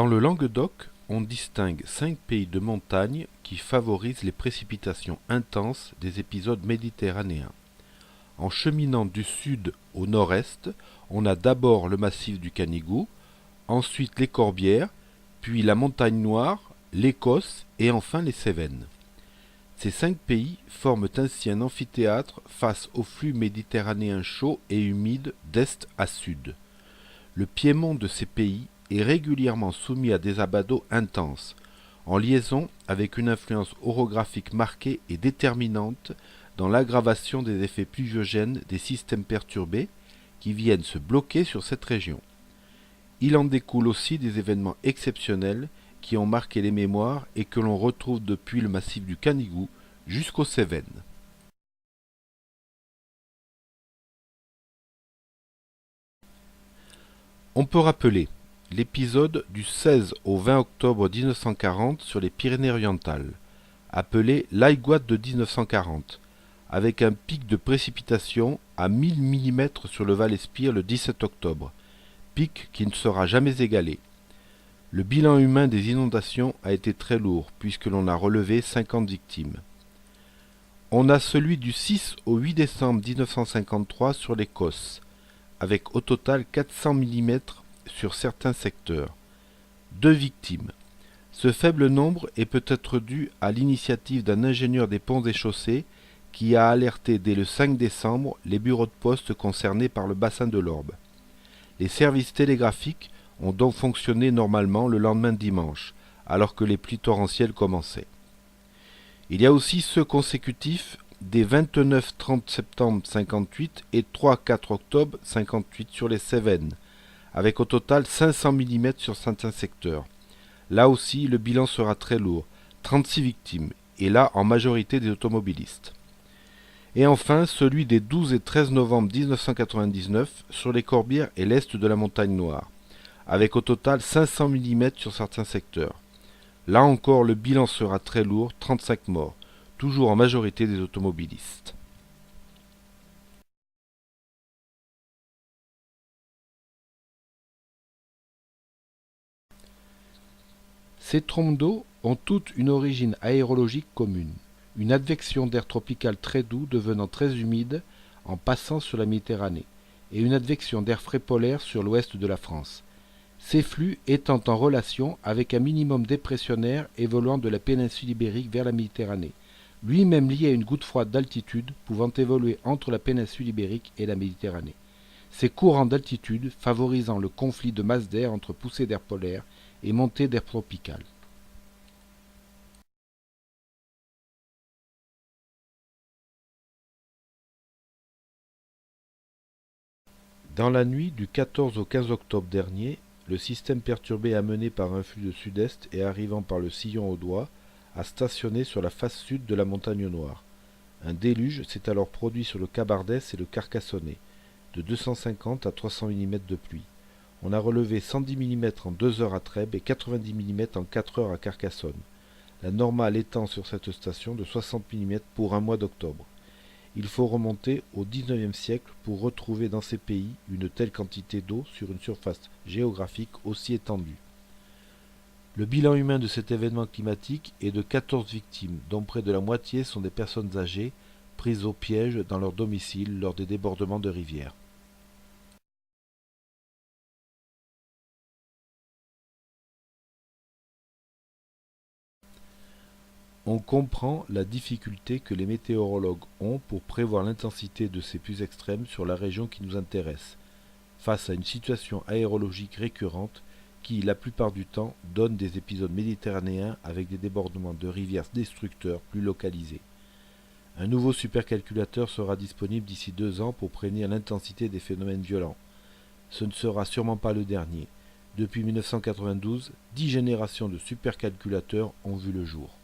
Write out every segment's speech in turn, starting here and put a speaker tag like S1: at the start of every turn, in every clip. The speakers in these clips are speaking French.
S1: Dans le Languedoc, on distingue 5 pays de montagne qui favorisent les précipitations intenses des épisodes méditerranéens. En cheminant du sud au nord-est, on a d'abord le massif du Canigou, ensuite les Corbières, puis la Montagne Noire, l'Écosse et enfin les Cévennes. Ces 5 pays forment ainsi un amphithéâtre face aux flux méditerranéens chauds et humides d'est à sud. Le piémont de ces pays est régulièrement soumis à des abats d'eau intenses, en liaison avec une influence orographique marquée et déterminante dans l'aggravation des effets pluviogènes des systèmes perturbés qui viennent se bloquer sur cette région. Il en découle aussi des événements exceptionnels qui ont marqué les mémoires et que l'on retrouve depuis le massif du Canigou jusqu'aux Cévennes. On peut rappeler l'épisode du 16 au 20 octobre 1940 sur les Pyrénées-Orientales, appelé l'Aiguade de 1940, avec un pic de précipitation à 1000 mm sur le Val-Espire le 17 octobre, pic qui ne sera jamais égalé. Le bilan humain des inondations a été très lourd puisque l'on a relevé 50 victimes. On a celui du 6 au 8 décembre 1953 sur l'Écosse, avec au total 400 mm sur certains secteurs. 2 victimes. Ce faible nombre est peut-être dû à l'initiative d'un ingénieur des ponts et chaussées qui a alerté dès le 5 décembre les bureaux de poste concernés par le bassin de l'Orbe. Les services télégraphiques ont donc fonctionné normalement le lendemain dimanche, alors que les pluies torrentielles commençaient. Il y a aussi ceux consécutifs des 29-30 septembre 58 et 3-4 octobre 58 sur les Cévennes, avec au total 500 mm sur certains secteurs. Là aussi, le bilan sera très lourd, 36 victimes, et là en majorité des automobilistes. Et enfin, celui des 12 et 13 novembre 1999 sur les Corbières et l'est de la Montagne Noire, avec au total 500 mm sur certains secteurs. Là encore, le bilan sera très lourd, 35 morts, toujours en majorité des automobilistes. Ces trompes d'eau ont toutes une origine aérologique commune, une advection d'air tropical très doux devenant très humide en passant sur la Méditerranée, et une advection d'air frais polaire sur l'ouest de la France. Ces flux étant en relation avec un minimum dépressionnaire évoluant de la péninsule ibérique vers la Méditerranée, lui-même lié à une goutte froide d'altitude pouvant évoluer entre la péninsule ibérique et la Méditerranée. Ces courants d'altitude favorisant le conflit de masses d'air entre poussées d'air polaire et montées d'air tropical. Dans la nuit du 14 au 15 octobre dernier, le système perturbé amené par un flux de sud-est et arrivant par le sillon audois a stationné sur la face sud de la Montagne Noire. Un déluge s'est alors produit sur le Cabardès et le Carcassonnais, de 250 à 300 mm de pluie. On a relevé 110 mm en 2 heures à Trèbes et 90 mm en 4 heures à Carcassonne, la normale étant sur cette station de 60 mm pour un mois d'octobre. Il faut remonter au XIXe siècle pour retrouver dans ces pays une telle quantité d'eau sur une surface géographique aussi étendue. Le bilan humain de cet événement climatique est de 14 victimes, dont près de la moitié sont des personnes âgées prises au piège dans leur domicile lors des débordements de rivières. On comprend la difficulté que les météorologues ont pour prévoir l'intensité de ces pluies extrêmes sur la région qui nous intéresse, face à une situation aérologique récurrente qui, la plupart du temps, donne des épisodes méditerranéens avec des débordements de rivières destructeurs plus localisés. Un nouveau supercalculateur sera disponible d'ici 2 ans pour prévenir l'intensité des phénomènes violents. Ce ne sera sûrement pas le dernier. Depuis 1992, 10 générations de supercalculateurs ont vu le jour.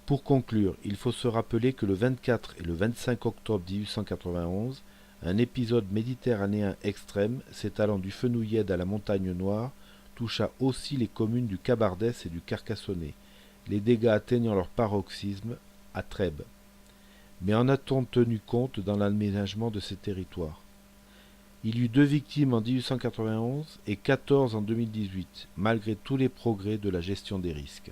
S1: Pour conclure, il faut se rappeler que le 24 et le 25 octobre 1891, un épisode méditerranéen extrême, s'étalant du Fenouillède à la Montagne Noire, toucha aussi les communes du Cabardès et du Carcassonnais, les dégâts atteignant leur paroxysme à Trèbes. Mais en a-t-on tenu compte dans l'aménagement de ces territoires? Il y eut 2 victimes en 1891 et 14 en 2018, malgré tous les progrès de la gestion des risques.